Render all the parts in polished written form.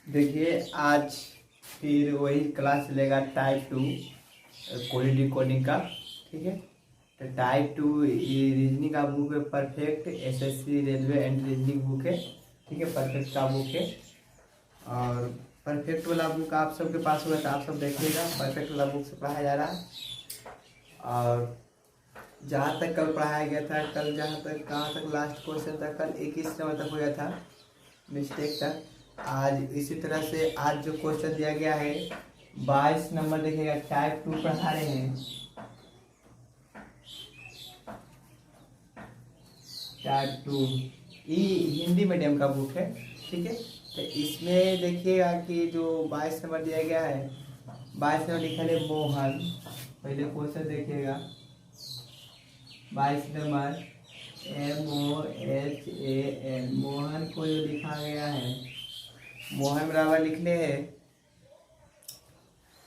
देखिए आज फिर वही क्लास चलेगा टाइप 2 कोडिंग कोडिंग का। ठीक है, तो टाइप 2 ये रीजनिंग का बुक है, perfect SSC railway and reasoning book है। ठीक है, परफेक्ट का बुक है और परफेक्ट वाला बुक आप सबके पास होगा तो आप सब देखिएगा। परफेक्ट वाला बुक से पढ़ाया जा रहा है और जहाँ तक कल पढ़ाया गया था, कल जहाँ तक कहाँ तक लास्ट क्वेश्चन था, कल 21 नंबर तक हो गया था मिस्टेक तक। आज इसी तरह से आज जो क्वेश्चन दिया गया है 22 नंबर देखिएगा, टाइप 2 पढ़ा रहे हैं। टाइप 2 ये हिंदी मीडियम का बुक है। ठीक है, तो इसमें देखिएगा कि जो 22 नंबर दिया गया है, 22 नंबर लिखा है मोहन। पहले क्वेश्चन देखिएगा 22 नंबर MOHAN मोहन को जो लिखा गया है, मोहन बराबर लिखने हैं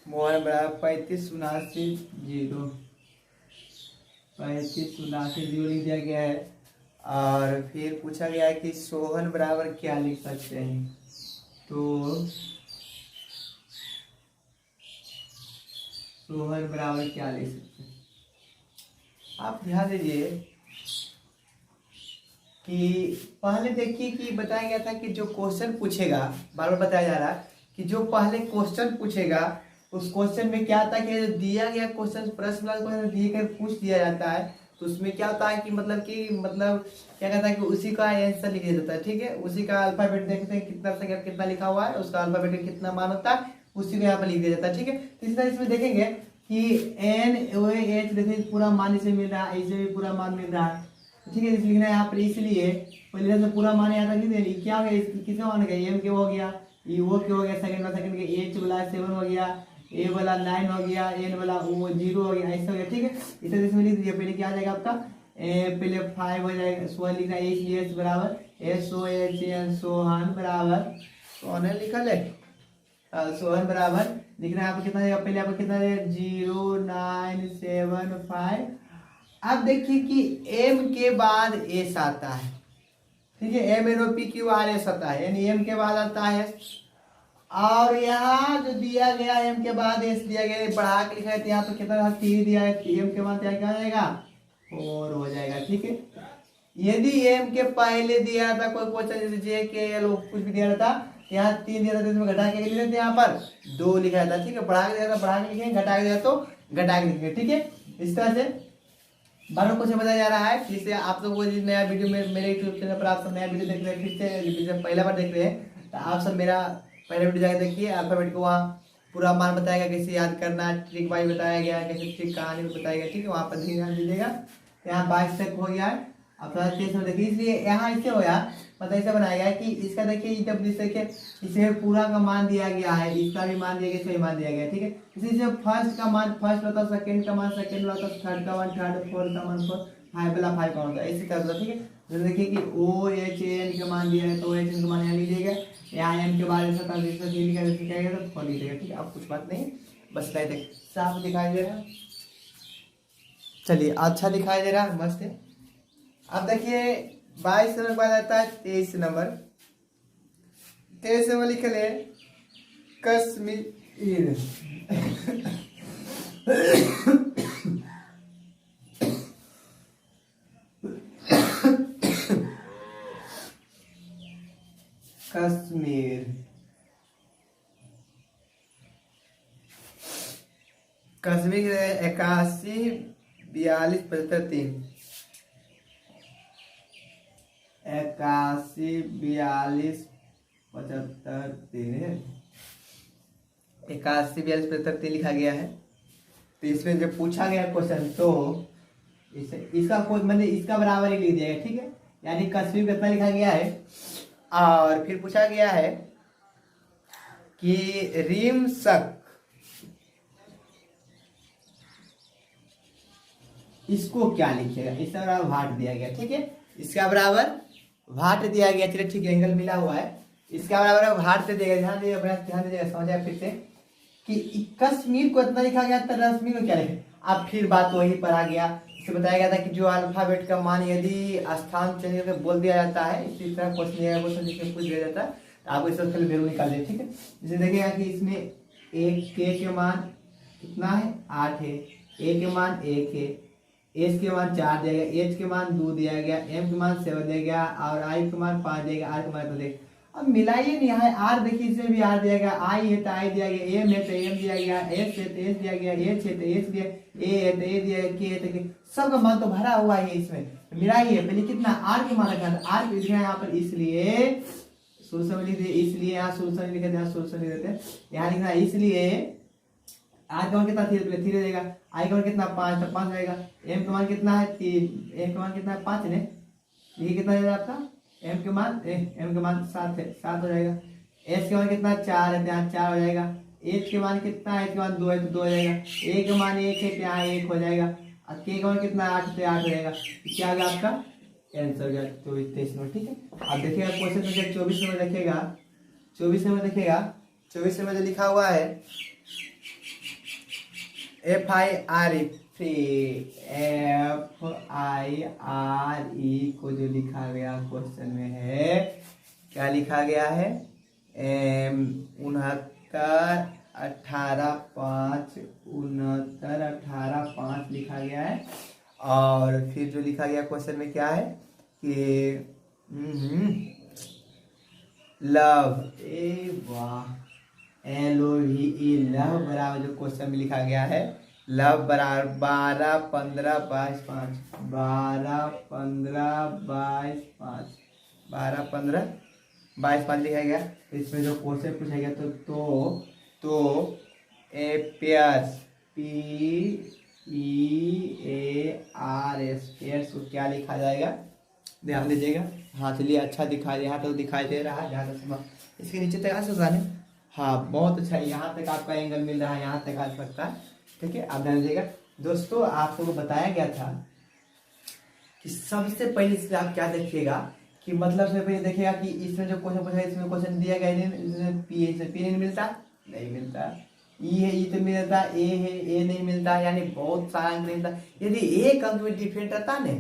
मोहन बराबर 35 79 0 लिख दिया गया है। और फिर पूछा गया है कि सोहन बराबर क्या लिख सकते हैं, तो सोहन बराबर क्या लिख सकते हैं। आप ध्यान दीजिए कि पहले देखिए कि बताया गया था कि जो क्वेश्चन पूछेगा, बार बार बताया जा रहा है कि जो पहले क्वेश्चन पूछेगा उस क्वेश्चन में क्या था कि दिया गया क्वेश्चन प्रश्न क्वेश्चन दिए कर पूछ दिया जाता है, तो उसमें क्या होता है कि मतलब क्या कहता है कि उसी का आंसर लिख दिया जाता है। ठीक है, उसी का अल्फाबेट देखते हैं कितना से कितना लिखा हुआ है, उसका अल्फाबेट का कितना मान होता है, उसी को यहाँ पर लिख दिया जाता है। ठीक है, तो इस तरह इसमें देखेंगे कि NOH देखिए पूरा मान इसे मिल रहा है, इसे भी पूरा मान मिल रहा है। ठीक है, लिखना है यहाँ पर, इसलिए पहले से पूरा मान यहाँ तक लिख क्या हो गया, किसका मान गया, M के हो गया, E O के हो गया, सेकंड के H वाला 7 हो गया, A वाला 9 हो गया, N वाला 0 हो गया, ऐसा हो गया। ठीक है, इस तरह से लिख दीजिए। पहले क्या आ जाएगा आपका, पहले 5 हो जाएगा, सोहन लिखना है HDS बराबर SOHN सोहन बराबर सोहन लिखा ले, सोहन बराबर लिखना है आपको कितना देगा, पहले आपको कितना देगा 0975। अब देखिए कि M के बाद S आता है। ठीक है, MNOPQRS आता है, यानी M के बाद आता है। और यहाँ जो दिया गया M के बाद S दिया गया, बढ़ा के लिखा है, तो यहाँ तो कितना 3 दिया है, M के बाद क्या हो जाएगा 4 हो जाएगा। ठीक है, यदि M के पहले दिया था कोई क्वेश्चन जैसे JKL कुछ भी दिया रहता, यहाँ 3 दिया था तो इसमें घटा के लिख देते, यहाँ पर 2 लिखा था। ठीक है, बढ़ा के दिया था बढ़ा के लिखेंगे, घटा के दिया तो घटा के लिखेंगे। ठीक है, इस तरह से बार कुछ बताया जा रहा है। जिससे आप लोग को नया वीडियो में मेरे यूट्यूब चैनल पर आप सब नया वीडियो देख रहे हैं, फिर से पहला बार देख रहे हैं, तो आप सब मेरा पहले वीडियो जाकर देखिए। अल्फाबेट को वहाँ पूरा मान बताया गया, कैसे याद करना, ट्रिक वाइज बताया गया, कैसे ट्रिक कहानी में बताया गया। ठीक है, वहाँ पर ध्यान दीजिएगा। यहाँ 22 तक हो गया है, अब थोड़ा तेज में देखिए, इसलिए यहाँ इससे हो गया मतलब ऐसा बनाया गया है कि इसका देखिए जब देखिए इसे पूरा का मान दिया गया है, इसका भी मान दिया गया, इसका भी मान दिया गया। ठीक है, इसी से फर्स्ट का मान फर्स्ट होता, सेकंड का मान सेकंड होता, थर्ड का मान थर्ड, फोर्थ का मान फोर्थ, 5 वाला 5 का होता है, इसी तरह से। ठीक है, जैसे देखिए कि OHAN का मान दिया है तो OHAN का मान यहाँ लिख दिएगा, यहाँ M के बाद ऐसा था इसका लिखा गया तो 4 लिख देगा। ठीक है, अब कुछ बात नहीं, बस लाइट साफ दिखाई दे रहा है, चलिए अच्छा दिखाई दे रहा है, मस्त है। अब देखिए 22 नंबर के बाद आता है 23 नंबर। 23 नंबर लिख ले कश्मीर कश्मीर कश्मीर 81 42 75 3 81 42 75 3 है, 81 42 75 3 लिखा गया है। तो इसमें जब पूछा गया क्वेश्चन तो इसका कोई मतलब इसका बराबर ही लिख दिया गया। ठीक है, यानी कश्मीर कितना लिखा गया है। और फिर पूछा गया है कि रिमशक इसको क्या लिखेगा, इसका बराबर भाट दिया गया। ठीक है, इसका बराबर भाट दिया गया। चलिए ठीक है, एंगल मिला हुआ है, इसका बराबर भाट से देगा। ध्यान दीजिएगा, ध्यान दीजिएगा, समझाया फिर से कि कश्मीर को इतना लिखा गया, तो रश्मि को क्या लिखे। अब फिर बात वही पर आ गया, इसे बताया गया था कि जो अल्फाबेट का मान यदि स्थान चेंज करके बोल दिया जाता है, इसी तरह क्वेश्चन जिसमें पूछ दिया जाता है, तो आपको इसका खाली वैल्यू निकाल दें, ठीक है। जैसे देखिएगा कि इसमें एक के मान कितना है 8 है, ए के मान 1 है, एस के मान 4 दिया गया, एच के मान 2 दिया गया, एम के मान 7 दिया गया और आई के मान 5 दिया गया, आर के मान 2 दिया गया। अब मिलाइए नहीं, यहाँ आर देखिए इसमें भी आर दिया गया, आई है तो आई दिया गया, एम है तो एम दिया गया, एस है तो एस दिया गया, एच है तो एच दिया, ए है तो ए दिया गया, के है तो के, सबका मान तो भरा हुआ है इसमें। मिलाइए पहले कितना आर के मान रखा था, आर को लिखा यहाँ पर, इसलिए सोल्यूशन में लिख दिए, इसलिए यहाँ सोल्यूशन लिखे थे, यहाँ सोल्यूशन लिख देते, यहाँ लिखना इसलिए आर का मान कितना 3 रहेगा, आई का मान कितना 5 तो 5 रहेगा, एम का मान कितना है 3, एम का मान कितना है 5 ने, ये कितना रहेगा आपका एम के मान 7 है, 7 हो जाएगा, एस के मान कितना 4 है, यहाँ 4 हो जाएगा, एच के मान कितना है, एच के मान 2 है तो 2 हो जाएगा, ए के मान 1 है तो यहाँ 1 हो जाएगा, और के का मान कितना 8 तो 8 हो जाएगा। क्या आ गया आपका आंसर हो गया 24-23 नंबर, ठीक है। अब देखिएगा क्वेश्चन नंबर 24 में देखिएगा, 24 में देखिएगा, 24 में जो लिखा हुआ है FIRE को जो लिखा गया क्वेश्चन में है, क्या लिखा गया है 69-18-5 लिखा गया है। और फिर जो लिखा गया क्वेश्चन में क्या है कि लव, वाह LOVE लव बराबर जो क्वेश्चन में लिखा गया है, लव बराबर 12 15 22 5, 12 15 22 5, 12 15 22 5 लिखा गया। इसमें जो क्वेश्चन पूछा गया तो ए पेयर्स PEARS पेयर्स को क्या लिखा जाएगा, ध्यान दीजिएगा। हाँ चलिए अच्छा दिखाई, यहाँ तक दिखाई दे रहा है, जहाँ तक इसके नीचे तक आ सकता है, हाँ बहुत अच्छा है, यहाँ तक आपका एंगल मिल रहा है, यहाँ तक आ सकता है, ठीक है। आप ध्यान दीजिएगा दोस्तों, आप सबको बताया गया था कि सबसे पहले इसमें आप क्या देखिएगा कि मतलब सबसे पहले देखिएगा कि इसमें जो क्वेश्चन पूछा, इसमें क्वेश्चन दिया गया इसमें पी नहीं मिलता, नहीं मिलता, ई है ई तो मिलता, ए है ए नहीं मिलता, यानी बहुत सारा अंक नहीं मिलता। यदि एक अंक में डिफरेंट रहता ना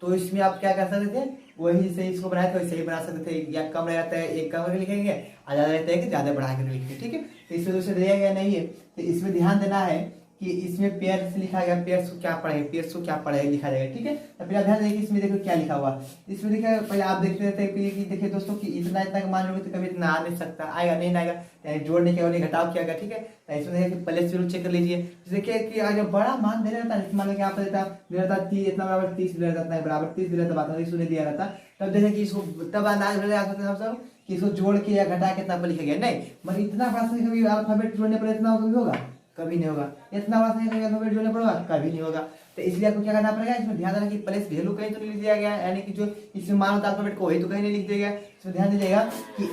तो इसमें आप क्या कर सकते थे, वही से इसको बनाए थे वैसे ही बना सकते थे, या कम रहता है एक कम करके लिखेंगे और ज्यादा रहता है कि ज्यादा बढ़ा कर लिखेंगे, ठीक है। तो इसमें दूसरे दिया गया नहीं है, तो इसमें ध्यान देना है कि इसमें पेयर्स लिखा गया, पेयर्स को क्या पढ़ेगा, पेयर्स को क्या पढ़ेगा लिखा जाएगा, ठीक है। तो पहले ध्यान देंगे इसमें देखो क्या लिखा हुआ, इसमें देखिए पहले आप देखते रहते हैं कि देखिए दोस्तों कि इतना इतना का मान लोगे तो कभी इतना आ नहीं सकता, आएगा नहीं आएगा, यानी जोड़ने के लिए घटाव किया गया, ठीक है। तो इसमें देखिए पहले जरूर चेक कर लीजिए, देखिए कि अगर बड़ा मान दे रहता है, मान लो क्या देता रहता 30 इतना बराबर 30 भी रहता है, बराबर 30 भी रहता, बात इसमें दिया रहता, तब देखें कि इसको तब अंदाज लगा सकते हैं हम सब कि इसको जोड़ के या घटा के इतना पर लिखा गया, नहीं मतलब इतना बड़ा से कभी अल्फाबेट जोड़ने पर इतना कभी होगा, कभी नहीं होगा, इतना बड़ा से कभी अल्फाबेट जोड़ने पड़ेगा, कभी नहीं होगा। तो इसलिए आपको क्या करना पड़ेगा, इसमें ध्यान देना कि प्लेस वैल्यू कहीं तो नहीं लिख दिया गया, यानी कि जो इसमें मान होता है अल्फाबेट को वही तो कहीं नहीं लिख दिया गया। इसमें ध्यान दीजिएगा कि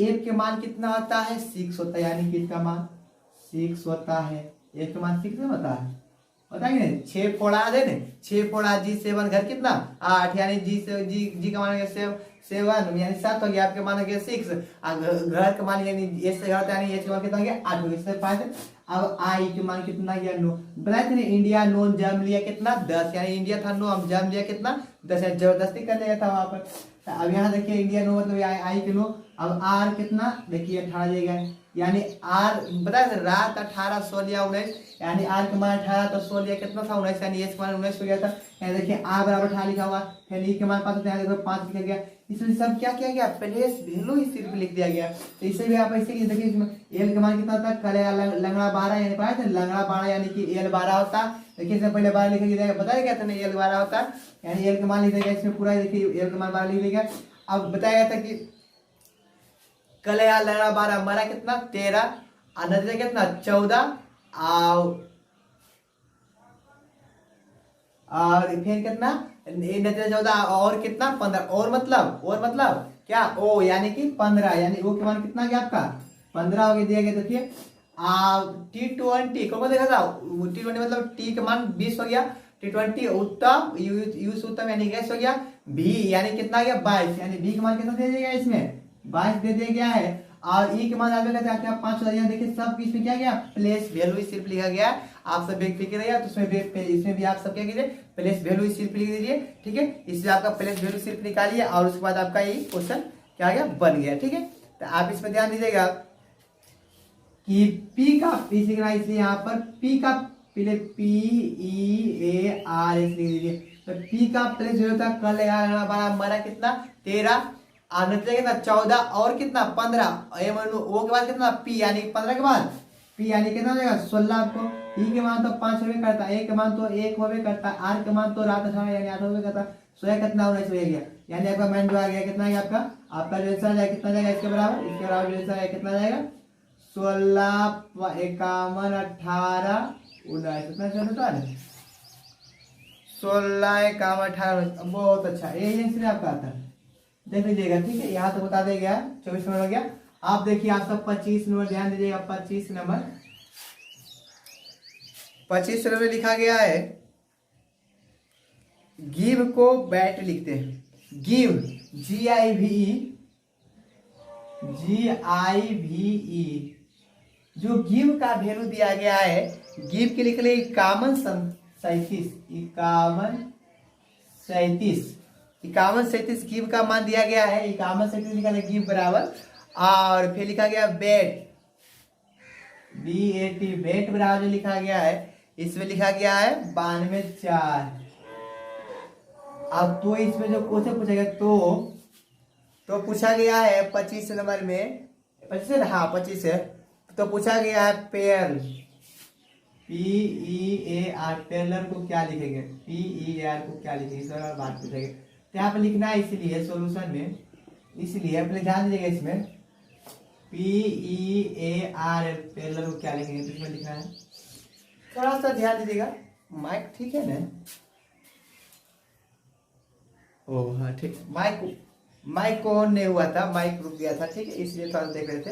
एफ के मान कितना होता है 6 होता है, यानी कि इसका मान 6 होता है, एफ का मान 6 होता है, बताएंगे 6 फोड़ा दे दे, 6 फोड़ा G7 घर कितना 8, यानी जी का मान 7 यानी 7 हो गया, आपके मान हो गया 6, घर का मान यानी एस से घटा यानी एच का मान कितना हो गया 8 हो गया, इससे 5। अब आई के मान कितना गया 9, बताए थे इंडिया नो जन्म लिया कितना 10, यानी इंडिया था 9 हम जन्म लिया कितना 10, जबरदस्ती कर लिया था वहां पर। अब यहाँ देखिए इंडिया नो मतलब आई के 9, अब आर कितना देखिए 18 देगा, यानी आर बताए रात 18 16 19, यानी आर के मान 18 तो 16 कितना था 19, यानी एच के मान 19 हो गया था। यहाँ देखिए आर बराबर 18 लिखा हुआ, फिर ई के मान 5 यहाँ देखो 5 लिखा गया, इसमें सब क्या किया गया प्लेस वैल्यू ही सिर्फ लिख दिया गया। तो इसे भी आप ऐसे देखिए इसमें एल के मान कितना था करेगा लंगड़ा 12, यानी पाया था लंगड़ा 12 यानी कि एल 12 होता, देखिए इसमें पहले 12 लिख दिया बताया गया था ना एल 12 होता, यानी एल के मान लिख दिया इसमें पूरा देखिए एल के मान 12 लिख दिया। अब बताया गया था कि कलेया लंगड़ा 12 मरा कितना 13, नतीजा कितना 14 और फिर कितना नतीजा 14 और कितना 15, और मतलब क्या ओ यानी कि 15, यानी ओ के मान कितना गया आपका 15 हो गया दिया गया। देखिए T20 कौन देखा था T20 मतलब टी के मान 20 हो गया, T20 उत्तम यू उत्तम यानी गैस हो गया, भी यानी कितना गया 22, यानी बी के मान कितना दे दिया गया इसमें 22 दे दिया गया है, और ई के मान आपने कहते हैं 5 यहाँ देखिए सब इसमें क्या गया प्लेस वैल्यू सिर्फ लिखा गया। आप सब बेफिक्र रहिए, तो इसमें भी आप सब क्या कीजिए प्लेस वैल्यू सिर्फ लिख दीजिए, ठीक है। इसलिए आपका प्लेस वैल्यू सिर्फ निकालिए और उसके बाद आपका ये क्वेश्चन क्या गया बन गया, ठीक है। तो आप इसमें ध्यान दीजिएगा कि P का P लिखना है, इसलिए यहाँ पर P का पहले PEAR लिख दीजिए। तो P का प्लेस जो होता है कल हमारा कितना 13 और कितना 14 और कितना 15 एम ओ के बाद कितना P यानी 15 के बाद P यानी कितना हो जाएगा 16 आपको। E के मान तो 5 होवे करता है, A के मान तो 1 होवे करता है, R के मान तो रात 18 यानी 8 होवे करता है। सोया कितना 19 हो गया, यानी आपका मान जो आ गया कितना है आपका जो आंसर है कितना जाएगा इसके बराबर जो आंसर है कितना जाएगा 16 51 18 19 कितना चल होता है 16 51 18। बहुत अच्छा, यही आंसर आपका आता है, देख लीजिएगा। ठीक है, यहाँ तो बता देगा 24 नंबर हो गया। आप देखिए आप सब 25 नंबर ध्यान दीजिएगा। 25 नंबर में लिखा गया है गिव को बैट लिखते हैं। गिव GIVE जो गिव का वैल्यू दिया गया है, गिव के लिख ले 5137 गिव का मान दिया गया है 5137 लिखा है गिव बराबर। और फिर लिखा गया बेट BAT बेट बराबर जो लिखा गया है इसमें लिखा गया है 92.4। अब तो इसमें जो क्वेश्चन पूछेगा तो पूछा गया है 25 नंबर में 25 है, हाँ 25 है। तो पूछा गया है पेयर PEAR पेलर को क्या लिखेंगे, PEAR को क्या लिखेंगे, इस बात पूछेंगे। तो यहाँ पे लिखना है इसलिए सॉल्यूशन में, इसलिए अपने ध्यान दीजिएगा इसमें PEAR पेलर को क्या लिखेंगे, तो इसमें लिखना है थोड़ा सा ध्यान दीजिएगा। माइक ठीक है ना? ओ हाँ ठीक, माइक को ऑन नहीं हुआ था, माइक रुक गया था। ठीक है, इसलिए थोड़ा देख रहे थे,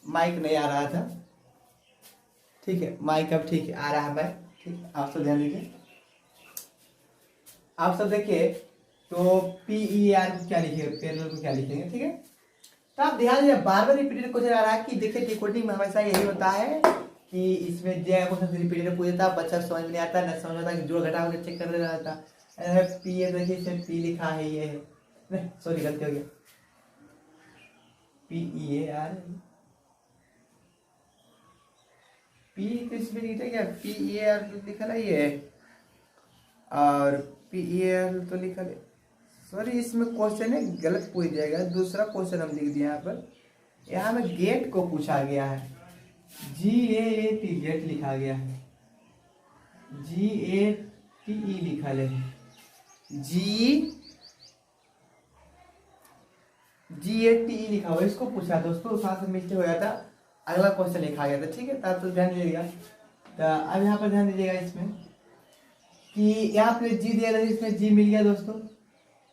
माइक नहीं आ रहा था। ठीक है, माइक अब ठीक है आ रहा है माइक। ठीक है, आप सब ध्यान दीजिए। आप सब देखिए तो PEAR को क्या लिखेंगे, पेलर को क्या लिखेंगे। ठीक है, तो आप ध्यान दीजिए, बार बार रिपीटेड क्वेश्चन आ रहा है कि देखिए डिकोडिंग में हमेशा यही होता है कि इसमें जो क्वेश्चन रिपीटेड पूछता है, बच्चा समझ में नहीं आता, न समझ आता, जोड़ घटा होकर चेक कर रहा था। P देखिए इसमें P लिखा है, ये है, सॉरी गलती हो गया, PEAR P तो इसमें लिखा क्या PEAR तो लिखा ना ये, और PEAR तो लिखा है, सॉरी इसमें क्वेश्चन है गलत पूछ जाएगा। दूसरा क्वेश्चन हम लिख दिए यहाँ पर। यहाँ में गेट को पूछा गया है, GAAT गेट लिखा गया है, GATE लिखा है, GATE लिखा हुआ, इसको पूछा दोस्तों, साथ में मिस्टेक हो गया था, अगला क्वेश्चन लिखा गया था। ठीक है, तब तो ध्यान दीजिएगा। तो अब यहाँ पर ध्यान दीजिएगा इसमें कि यहाँ पे G दिया था, इसमें G मिल गया दोस्तों,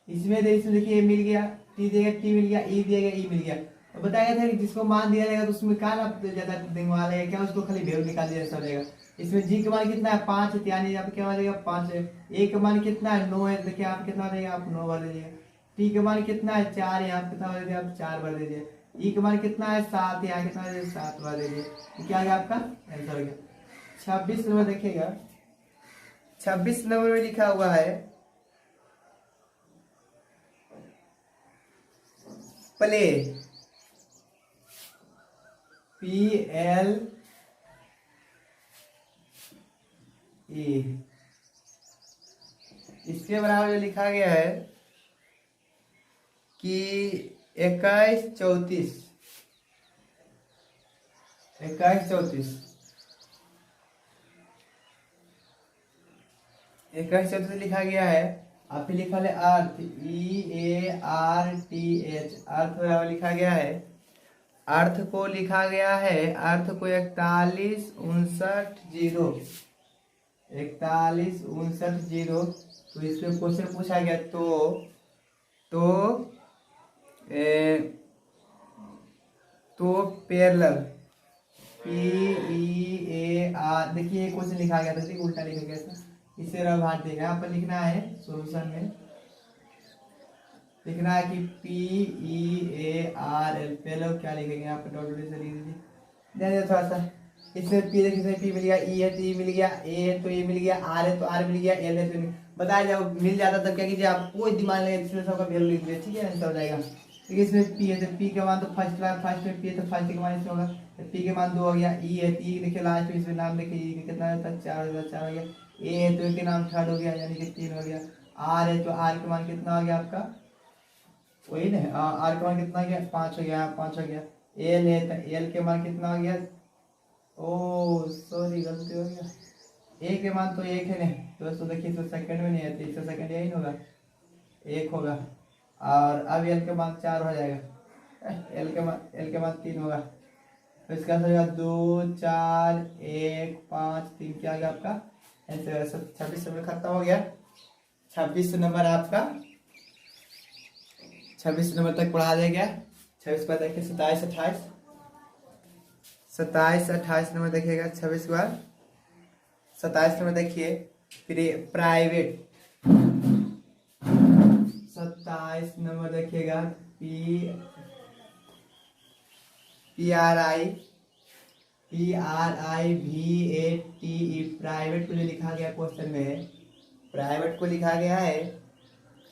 इसमें देखिए मिल गया, T दिया T मिल गया, E दिया गया E मिल गया। तो बताया था कि जिसको मान दिया जाएगा तो उसमें क्या ना ज्यादा देने वाला है, क्या उसको खाली वैल्यू निकाल दिया जाएगा। इसमें G का मान कितना है 5, यानी यहाँ पे क्या बनेगा 5 है। A का मान कितना है 9 है, देखिए आप कितना देगा, आप 9 भर दीजिए। T का मान कितना है 4 है, आप कितना भर दीजिए, आप 4 भर दीजिए। E का मान कितना है 7 है, यहाँ कितना 7 भर दीजिए। क्या है आपका आंसर हो गया। 26 नंबर देखिएगा, 26 नंबर में लिखा हुआ है प्ले, PLE, इसके बराबर जो लिखा गया है कि 21 34 लिखा गया है। आप फिर लिखा है अर्थ EARTH, अर्थ बराबर लिखा गया है, अर्थ को लिखा गया है, अर्थ को 4159 तो इसमें क्वेश्चन पूछा गया तो पैरेलल PEAR, देखिए क्वेश्चन लिखा गया था, देखिए उल्टा लिखा गया था, इसे रवाट देगा। यहाँ पर लिखना है सॉल्यूशन में, लिखना है कि PEARL पहले क्या लिखेंगे, यहाँ पर डॉट से लिख दीजिए। थोड़ा सा इसमें P देखिए, P मिल गया, E है तो E मिल गया, A है तो A मिल गया, R है तो R मिल गया, L है तो बताया जाओ मिल जाता तब क्या कीजिए, आप कोई दिमाग नहीं, इसमें सबका वैल्यू लिख दीजिए। ठीक है, आंसर हो जाएगा। देखिए इसमें पी है तो पी के मान तो फर्स्ट में पी है तो फर्स्ट के मान इसमें होगा, तो पी के मान 2 हो गया। ई है तो ई देखिए लास्ट में इसमें नाम देखिए ई कितना होता है 4 होगा, 4 हो गया। ए है तो ए के नाम थर्ड हो गया यानी कि 3 हो गया। आर है तो आर के मान कितना हो गया आपका, वही ना आर का मान कितना गया 5 हो गया, 5 हो गया। एल है तो एल के मान कितना हो गया, ओ सॉरी गलती हो गया, ए के मान तो 1 है नहीं दोस्तों, देखिए इसमें सेकंड में नहीं है तो इसका सेकंड यही होगा 1 होगा। और अब एल के मान 4 हो जाएगा, एल के मान 3 होगा, तो इसका आंसर होगा 2 4 1 5 3 क्या आ गया आपका आंसर। 26 नंबर खत्म हो गया। 26 नंबर आपका 26 नंबर तक पढ़ा दिया गया। 26 पर देखिए 27 28 27 28 नंबर देखिएगा। 26 के बाद 27 नंबर देखिए फिर प्राइवेट। 27 नंबर देखिएगा PRIVATE प्राइवेट को जो लिखा गया क्वेश्चन में, प्राइवेट को लिखा गया है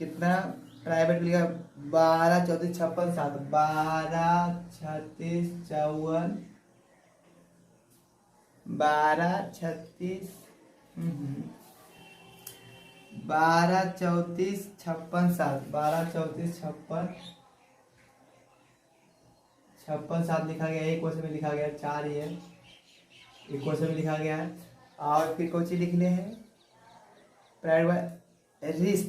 कितना, प्राइवेट को लिखा 12 34 56 7 12 36 54 12 36 12 34 56 7 12 34 56 7 लिखा गया है। एक क्वेश्चन में लिखा गया 4 ये एक क्वेश्चन में लिखा गया है। और फिर कौन सी लिखने हैं, प्राइवेट रिस्क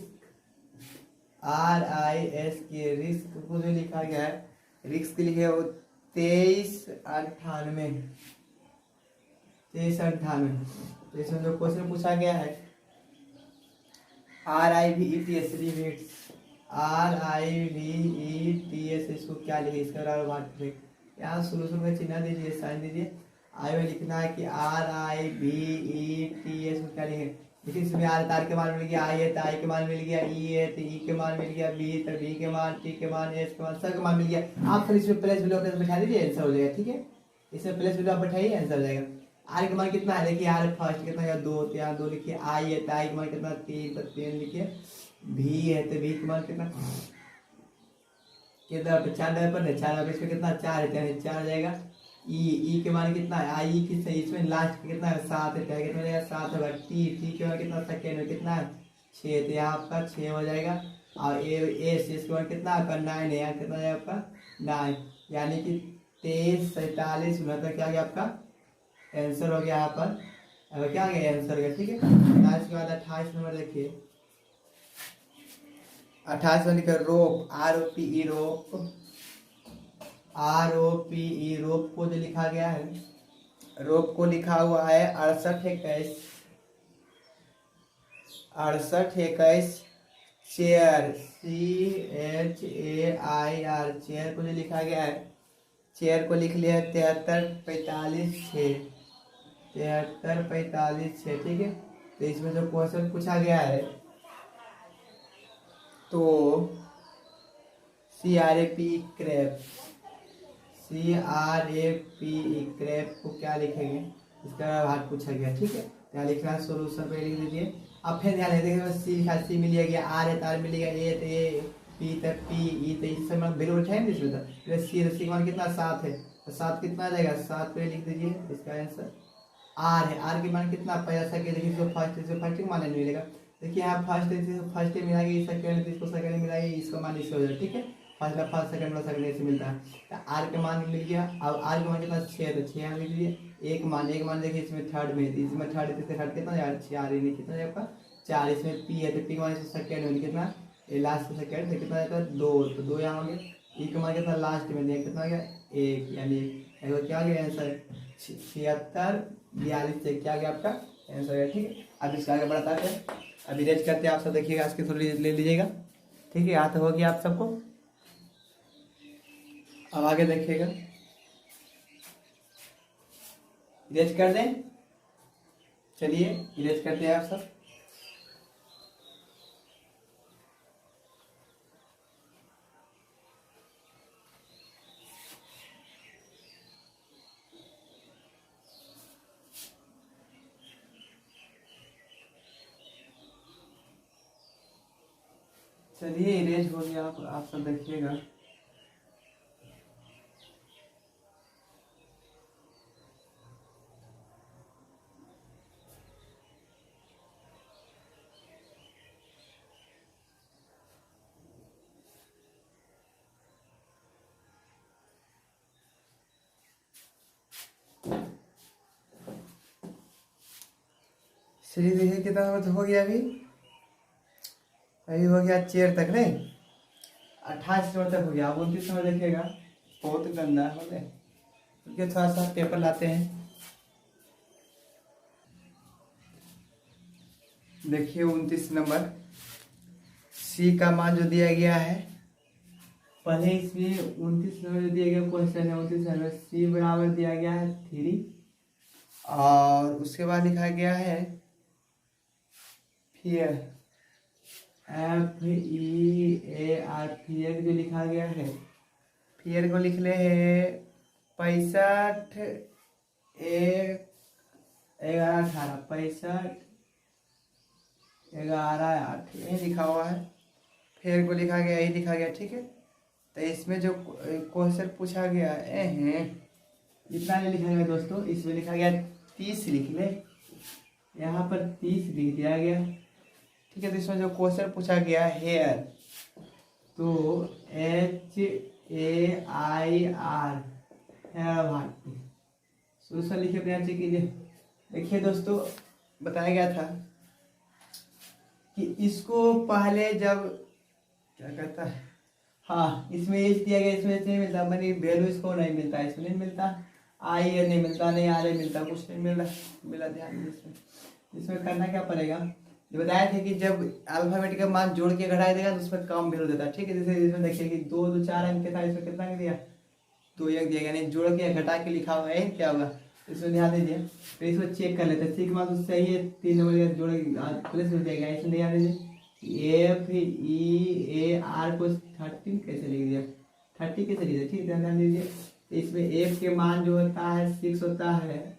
RIS के रिस्क को जो लिखा गया है, रिस्क लिखे वो 2398 तो इसमें जो क्वेश्चन पूछा गया है RIVETS इसको क्या लिखे, इसका यहाँ शुरू में चिन्ह दीजिए, साइन दीजिए। आई में लिखना है कि RIVETS को क्या लिखे, देखिए इसमें आर तार के मान मिल गया, आई है तो आई के मान मिल गया, ई है तो ई के मान मिल गया, बी तो बी के मान, टी के मान, एस के मान, सब के मान मिल गया। आप फिर इसमें प्लस बिलो बैठा दीजिए, आंसर हो जाएगा। ठीक है, इसमें प्लस बिलो आप बैठाइए, आंसर हो जाएगा। आर के मान कितना है, देखिए आर फर्स्ट कितना है 2 तो यहाँ 2 लिखिए। आई है तो आई के मान कितना 3 तो 3 लिखिए। भी है तो भी के मान कितना 4 पर 4 इसमें कितना 4 है, 4 हो जाएगा। ई के मान कितना है, आई की सही इसमें लास्ट कितना है 7 है, कितना हो जाएगा 7 होगा। टी के मान कितना सेकेंड में कितना है 6 तो यहाँ आपका 6 हो जाएगा। और एस इसके मान कितना आपका 9 है, यहाँ कितना हो जाएगा आपका 9 यानी कि 23 47 69 क्या गया आपका आंसर हो गया यहाँ पर। अब क्या गया आंसर गया। ठीक है, 27 के बाद 28 नंबर देखिए। 28 में लिखा रोप ROPE रोप रोप को जो लिखा गया है, रोप को लिखा हुआ है 68 21 चेयर CHAIR चेयर को जो लिखा गया है, चेयर को लिख लिया 73 45 6 73 45 6। ठीक है, तो इसमें जो क्वेश्चन पूछा गया है तो CRAP क्रैप को क्या लिखेंगे, इसका भाग पूछा गया। ठीक है, यहाँ लिखना है सोल्यूशन पे लिख दीजिए। अब फिर ध्यान देखिए सी लिखा सी मिल गया, आर है तार मिल गया, ए तो ए, पी तक पी, ई तो इस समय वैल्यू उठाए ना इसमें, तो सी का मान कितना 7 है, तो 7 कितना आ जाएगा 7 पे लिख दीजिए। इसका आंसर आर है, आर के मान कितना पहला सेकेंड, देखिए इसको फर्स्ट मान नहीं मिलेगा। देखिए यहाँ फर्स्ट मिलाएंगे, सेकेंड इसको सेकेंड मिलाएंगे, इसका मान इससे हो जाएगा। ठीक है, फर्स्ट सेकंड वाला सेकंड ऐसे मिलता है। तो आर के मान मिल गया। अब आर के मान कितना 6 तो 6 यहाँ लिख दीजिए। एक मान देखिए इसमें थर्ड में, इसमें थर्ड कितना यार 4 ही नहीं कितना है आपका 4। इसमें पी है तो पी के मान सेकंड में कितना लास्ट में सेकंड तो कितना जाता है 2 तो 2 यहाँ हो गया। ई के मान कितना लास्ट में दिया कितना गया 1 यानी क्या गया आंसर 76 42 से क्या गया आपका आंसर गया। ठीक है, अब इसका आगे बढ़ाते हैं, अभी रेज करते हैं आप सब देखिएगा, इसके थोड़ी ले लीजिएगा। ठीक है, यहाँ तो हो गया आप सबको। अब आगे देखिएगा, इरेज कर दें, चलिए इरेज करते हैं आप सब। चलिए इरेज हो गया, आप सब देखिएगा। सीढ़ी देखिए कितना नंबर हो गया अभी हो गया चेयर तक नहीं, 28 नंबर तक हो गया। अब 29 नंबर देखिएगा, बहुत गंदा है। क्योंकि थोड़ा सा पेपर लाते हैं। देखिए 29 नंबर सी का मान जो दिया गया है, पहले इसमें 29 नंबर जो दिया गया क्वेश्चन है 29 नंबर, सी बराबर दिया गया है 3 और उसके बाद लिखा गया है फियर, FEAR, फियर जो लिखा गया है, फियर को लिख ले है 65 1 11 18, 65 11 8 यही लिखा हुआ है। फिर को लिखा गया, यही लिखा गया, ठीक है। तो इसमें जो क्वेश्चन पूछा गया है इतना नहीं लिखा गया दोस्तों, इसमें लिखा गया 30 लिख ले, यहाँ पर 30 लिख दिया गया, ठीक है। तो इसमें जो क्वेश्चन पूछा गया हेयर, तो HAIR सोल्यूशन लिखे प्रयास कीजिए। देखिए दोस्तों, बताया गया था कि इसको पहले जब क्या कहता है, हाँ इसमें एच दिया गया, इसमें नहीं मिलता, मनी वैल्यू इसको नहीं मिलता, इसमें नहीं मिलता, आई ए नहीं मिलता, नहीं आर ए मिलता, कुछ नहीं मिल रहा मिला ध्यान दीजिए। इसमें करना क्या पड़ेगा, जो बताया था कि जब अल्फाबेट का मान जोड़ के घटाया देगा तो उसमें कम वैल्यू देता है, ठीक है। जैसे इसमें देखिए कि 2 2 4 अंक था, इसमें कितना दिया 2 1 दिया, यानी जोड़ के घटा के लिखा हुआ है, क्या होगा इसमें ध्यान दीजिए। तो इसमें चेक कर लेते हैं, सी के मान तो सही है, 3 नंबर जोड़ प्लस हो जाएगा, इसमें ध्यान दीजिए। FEAR को 13 कैसे लिख दिया, 30 कैसे लिख दिया, ठीक है ध्यान दीजिए। इसमें F के मान जो होता है 6 होता है,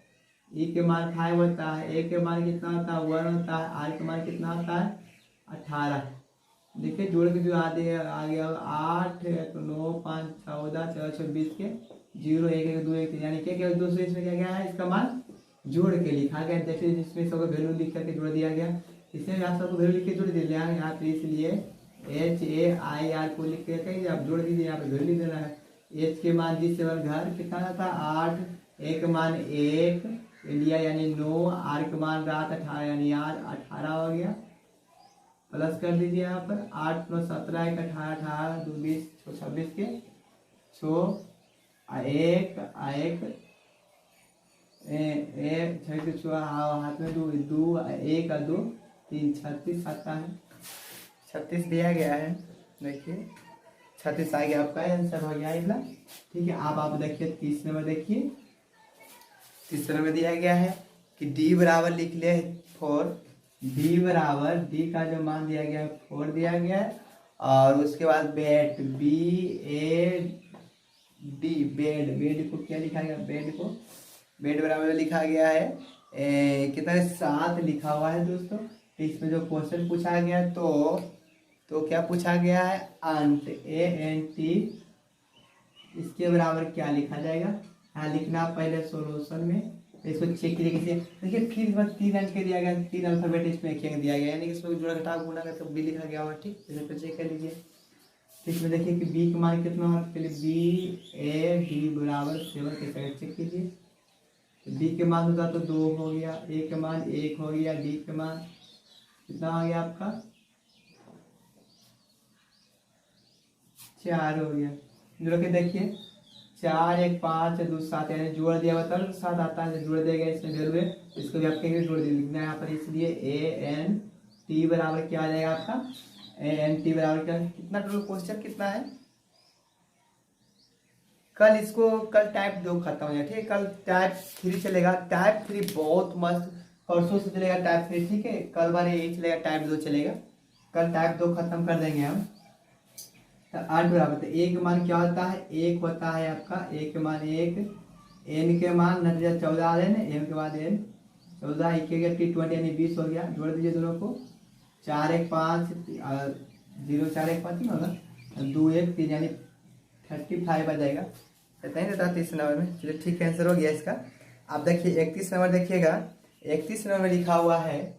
E के मान 5 होता है, A के मान कितना होता है 1 होता है, R के मान कितना होता है 18। देखिए जोड़ के जो आगे आ गया 8 तो 9 5 14 14 26 के 0 1 1 2 1 3, यानी क्या दोस्तों इसमें क्या गया है, इसका मान जोड़ के लिखा गया। देखिए जिसमें सबको वैल्यू लिख करके जोड़ दिया गया, इसमें आप सबको वैल्यू लिख के जोड़ दिया यहाँ पे, इसलिए HAIR को लिख के आप जोड़ दीजिए, यहाँ पे वैल्यू लिख देना है। H के मान जिससे घर कितना था 8, A के मान 1 इंडिया यानी 9, R के मान रात 18 यानी 18 हो गया, प्लस कर दीजिए यहाँ पर 8 + 17 1 18 18 2 20 26 के 6 1 हाथ में 2 2 1 2 3 36 आता है, 36 दिया गया है। देखिए 36 आ गया, आपका आंसर हो गया इतना, ठीक है। आप देखिए 30 नंबर, देखिए 30 नंबर दिया गया है कि D बराबर लिख ले 4, D बराबर, D का जो मान दिया गया है 4 दिया गया है, और उसके बाद बेड BAD, बेड को क्या लिखा गया, बेड बराबर लिखा गया है कितना 7 लिखा हुआ है दोस्तों। इसमें जो क्वेश्चन पूछा गया तो क्या पूछा गया है, अंत ANT, इसके बराबर क्या लिखा जाएगा, हाँ लिखना पहले सोल्यूशन में, इसको चेक कीजिए किसी। देखिए फिर बस 3 अंक के दिया गया, 3 अल्फाबेट इसमें 1 अंक दिया गया, यानी कि इसमें जोड़ा घटाव गुणा करके बी लिखा गया हुआ, ठीक है। इसे चेक कर लीजिए। इसमें देखिए कि बी का मान कितना होगा, पहले BAD बराबर 7 के साइड चेक कीजिए। तो बी के मान होगा तो 2 हो गया, ए के मान 1 हो गया, डी के मान कितना हो गया आपका 4 हो गया। जोड़ के देखिए 4 1 5 2 7, यानी जोड़ दिया हुआ तब 7 आता है, जोड़ दिया गया इसमें वैल्यू है, इसको भी आपके जोड़ लिखना है यहाँ पर, इसलिए ANT बराबर क्या आ जाएगा आपका, ANT बराबर क्या, कितना टोटल क्वेश्चन कितना है, कल टाइप 2 खत्म हो जाएगा, ठीक है। कल टाइप 3 चलेगा, टाइप 3 बहुत मस्त, परसों से चलेगा टाइप 3, ठीक है। कल बार यही चलेगा, टाइप 2 चलेगा, कल टाइप 2 खत्म कर देंगे हम। 8 बराबर, ए के मान क्या होता है 1 होता है आपका, ए के मान 1, एन के मान 14 आ रहे हैं, एम के बाद एन 14 1 T20 यानी 20 हो गया। जोड़ दीजिए दोनों को, 4 1 5 0 4 1 5 होगा, 2 1 3 यानी 35 आ जाएगा, इतना ही रहता है 30 नंबर में। चलिए ठीक है, आंसर हो गया इसका। आप देखिए 31 नंबर देखिएगा, 31 नंबर में लिखा हुआ है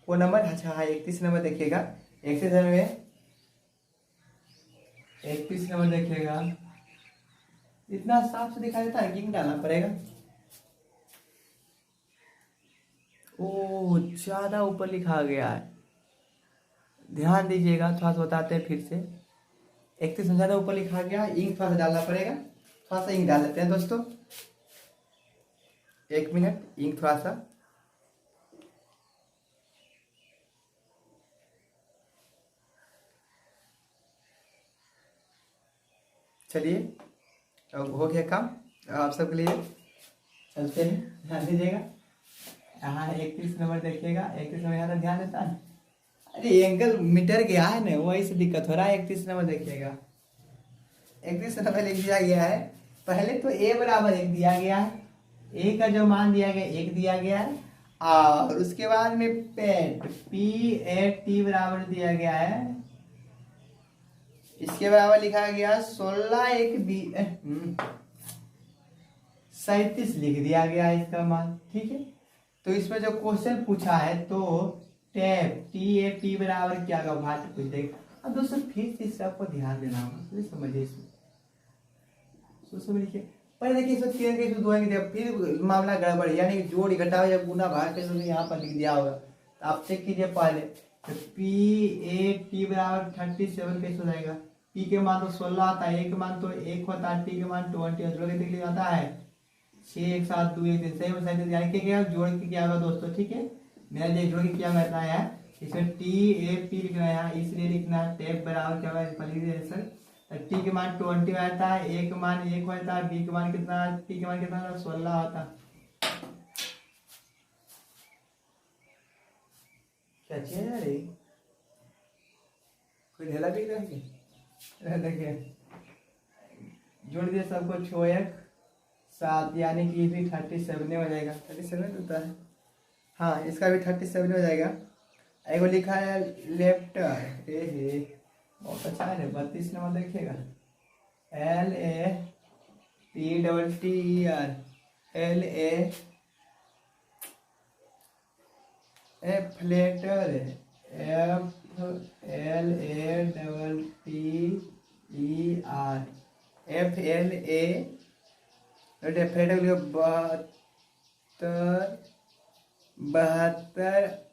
वो नंबर, अच्छा हाँ 31 नंबर देखिएगा, 31 नंबर में 31 नंबर देखिएगा, इतना साफ से दिखाई देता है कि डालना पड़ेगा, बहुत ज़्यादा ऊपर लिखा गया है, ध्यान दीजिएगा। थोड़ा सा बताते हैं फिर से। 31 से ज़्यादा ऊपर लिखा गया, इंक थोड़ा सा डालना पड़ेगा, थोड़ा सा इंक डाल लेते हैं दोस्तों, 1 मिनट, इंक थोड़ा सा। चलिए अब हो गया काम आप सबके लिए, चलते हैं। ध्यान दीजिएगा, यहाँ 31 नंबर देखिएगा, 31 नंबर यहाँ ध्यान देता है। अरे एंगल मीटर गया है ना, वही से दिक्कत हो रहा है। 31 नंबर देखिएगा, 31 नंबर लिख दिया गया है। पहले तो a बराबर 1 दिया गया है, a का जो मान दिया गया 1 दिया गया है, और उसके बाद में पेट P8T बराबर दिया गया है, इसके बराबर लिखा गया 16 1 37 लिख दिया गया है इसका मान। ठीक है, तो इसमें जो क्वेश्चन पूछा है तो टैप TAP बराबर क्या का भाट पूछ देगा। अब दोस्तों फिर से इस आपको ध्यान देना होगा, समझिए इसमें लिखिए। पहले देखिए इसमें 3 के इसमें 2 अंक, फिर मामला गड़बड़, यानी जोड़ घटा या गुना भाग के उसने यहाँ पर लिख दिया होगा। तो आप चेक कीजिए पहले, तो P8T बराबर 37 कैसे हो जाएगा। P के मान तो 16 आता है, A के मान तो 1 होता है, T के मान 20 जोड़ के देख आता है 6 1 7 2 1 3 सही में सही, यानी कि क्या जोड़ के क्या होगा दोस्तों। ठीक है, मेरा जो जोड़ के क्या करना है, इसमें TAP लिखना है यहाँ, इसलिए लिखना है टैप बराबर क्या होगा सर। टी के मान 20 आता है, ए के मान 1 होता है, बी के मान कितना, टी के मान कितना 16 होता है। क्या चीज है रे, कोई ढेला भी देखिए, जोड़ दिए सबको 6 1 7, यानी कि भी 37 हो जाएगा। 37 होता है, हाँ इसका भी 37 हो जाएगा। एगो लिखा है लेफ्ट, बहुत अच्छा है। 32 नंबर देखिएगा, LAPTTER, फ्लेटर, FLATER, 72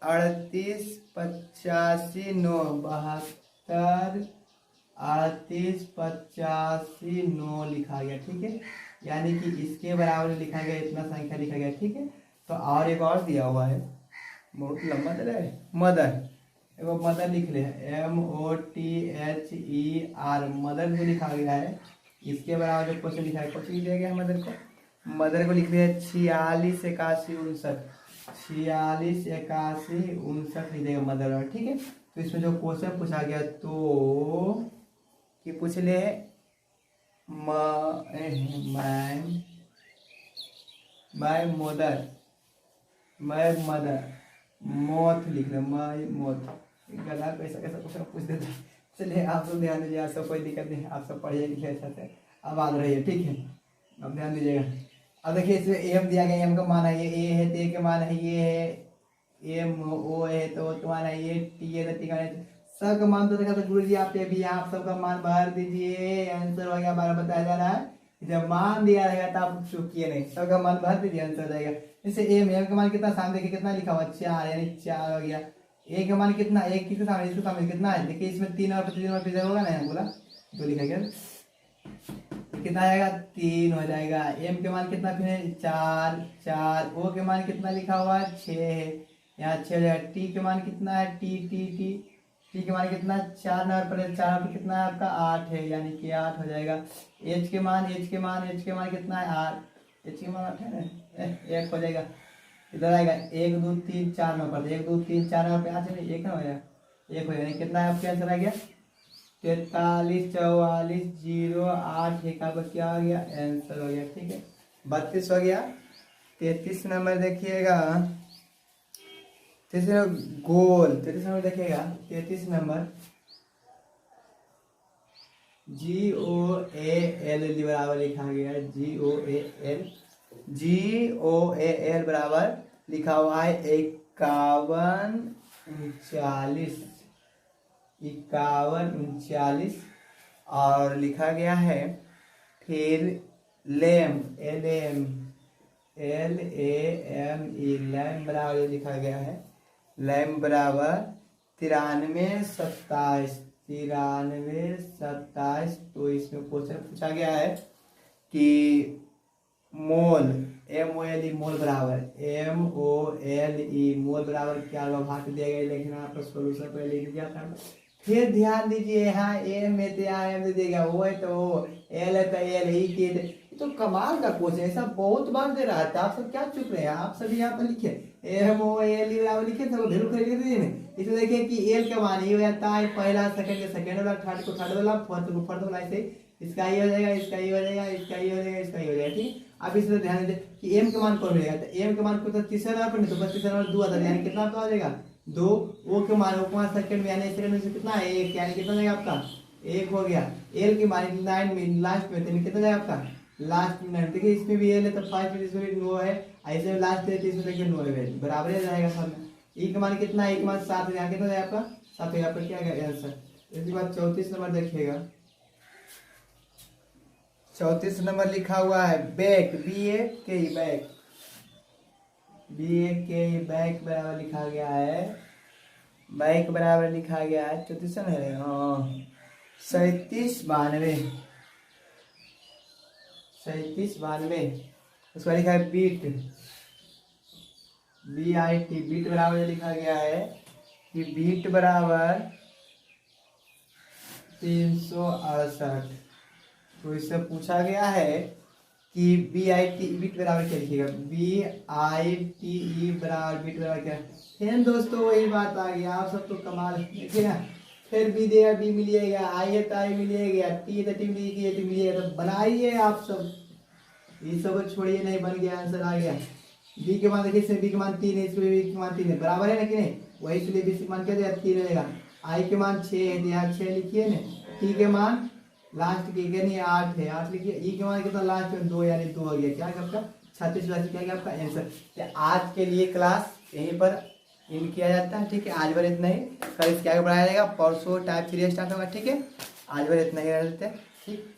38 85 9, 72 38 85 9 लिखा गया। ठीक है, यानी कि इसके बराबर लिखा गया, इतना संख्या लिखा गया। ठीक है, तो और एक और दिया हुआ है, बहुत लंबा दे रहा है, मदर, एगो मदर लिख ले, MOTHER, मदर जो लिखा गया है, इसके बराबर जो क्वेश्चन लिखा है, क्वेश्चन दिया गया है मदर को लिख दिया 46 81 59, 46 81 59 लिख देगा मदर। ठीक है, तो इसमें जो क्वेश्चन पूछा गया तो कि पूछ ले मैं मदर मोथ लिख ले, माई मोथ, गला कैसा कैसा क्वेश्चन पूछ देते। चलिए आप सब ध्यान दीजिए, आप सब कोई दिक्कत नहीं, आप सब पढ़िए लिखिए अच्छा से, अब आ रही है। ठीक है, अब ध्यान दीजिएगा। अब देखिए इसमें एम दिया गया, एम का मान है ये, ए है तो ए के मान है ये है, एम ओ है तो मान है ये, टी है तो टी का है, सब का मान तो देखा। तो गुरु जी आप भी आप सबका मान भर दीजिए, आंसर हो गया हमारा बताया जा रहा है। जब मान दिया रहेगा तो आप चुकिए नहीं, सबका मान भर दीजिए, आंसर हो जाएगा। जैसे एम का मान कितना, सामने देखिए कितना लिखा हुआ 4, यानी 4 हो गया। ए का मान कितना, एक किसके सामने, इसके सामने कितना है, देखिए इसमें 3 और 3 और पीछे होगा ना, बोला 2 लिखा गया, कितना आएगा 3 हो जाएगा। एम के मान कितना फिर 4 4, ओ के मान कितना लिखा हुआ है 6 है, यहाँ 6 हो जाएगा। टी के मान कितना है, टी के मान कितना 4 नंबर पर, 4 पर कितना है आपका 8 है, यानी कि 8 हो जाएगा। एच के मान कितना है 8, एच के मान 8 है ना, 1 हो जाएगा। इधर आएगा 1 2 3 4 नंबर पर, 1 2 3 4 नंबर पे 8 1 हो जाएगा, 1 हो जाएगा। कितना है आपके आंसर आ गया 43 44 0 8, एक आपका क्या हो गया आंसर हो गया। ठीक है, 32 हो गया। 33 नंबर देखिएगा, 33 नंबर देखिएगा, 33 नंबर GOAL बराबर लिखा गया है, GOAL बराबर लिखा हुआ है 51 39, और लिखा गया है फिर LAME, LAME बराबर लिखा गया है लैम बराबर 93 27 93 27। तो इसमें क्वेश्चन पूछा गया है कि मोल MOLE मोल बराबर MOLE मोल बराबर क्या होगा, भाग दिया गया, लेकिन आपका सोल्यूशन पहले लिख दिया था। फिर ध्यान दीजिए यहाँ एम में तो यहाँ एम दे देगा, ओ है तो ओ, एल है तो एल, ई के तो कमाल का क्वेश्चन, ऐसा बहुत बार दे रहा था। आप सब क्या चुप रहे हैं, आप सभी यहाँ पर लिखे MOLE बराबर लिखे तो वैल्यू कर दीजिए ना। इसमें देखिए कि एल का मान ये हो जाता है पहला, सेकंड का सेकंड वाला, थर्ड को थर्ड वाला, फोर्थ को फोर्थ वाला, ऐसे इसका ये हो जाएगा, इसका ये हो जाएगा, इसका ये हो जाएगा, इसका ये हो जाएगा। ठीक, अब इसमें ध्यान दीजिए कि एम का मान कौन मिलेगा, तो एम का मान को तो तीसरा नंबर पर नहीं तो बस तीसरा नंबर 2 आता है, यानी कितना आपका हो जाएगा 2। ओ के मान सेकंड में यानी सेकंड में से कितना है 1, यानी कितना जाएगा आपका 1 हो गया। एल के मान 9 में लास्ट में तो कितना जाएगा आपका लास्ट में 9। देखिए इसमें भी एल है तो फर्स्ट में इसमें भी 9 है, ऐसे में लास्ट है तो इसमें देखिए 9 है, बराबर ही जाएगा सब में। ई का मान कितना है, एक मान 7 है, कितना जाएगा आपका 7 हो गया। पर क्या गया आंसर। इसके बाद 34 नंबर देखिएगा, 34 नंबर लिखा हुआ है back, BAK back, BAK back बराबर लिखा गया है, बैक बराबर लिखा गया है 34 है, हाँ 37 92 37 92। उसका लिखा है बीट, BIT बीट बराबर लिखा गया है कि बीट बराबर 368। तो इससे पूछा गया है कि BIT बीट बराबर क्या लिखिएगा, BITE बराबर बीट बराबर क्या। फिर दोस्तों वही बात आ गई, आप सब तो कमाल देखिए ना, फिर बी देगा बी मिलिएगा, आई है तो आई मिलिएगा, टी है तो टी मिलेगी, टी मिलिएगा, तो बनाइए आप सब, ये सब छोड़िए, नहीं बन गया आंसर आ गया। बी के मान देखिए इसमें बी के मान 3 है, इसमें बी के मान 3 है, बराबर है ना कि नहीं, वही इसलिए बी के मान क्या देगा 3 रहेगा। आई के मान 6 है तो यहाँ 6 लिखिए ना, टी के मान लास्ट के नहीं 8 है, 8 लिखिए, ई के मान कितना लास्ट में 2 यानी 2 हो गया, क्या है आपका 36 राशि, क्या है आपका आंसर। तो आज के लिए क्लास यहीं पर इन किया जाता है, ठीक है। आज भर इतना ही, कल इसके आगे बढ़ाया जाएगा, परसों टाइप 3 स्टार्ट होगा, ठीक है। आज भर इतना ही रहते हैं, ठीक।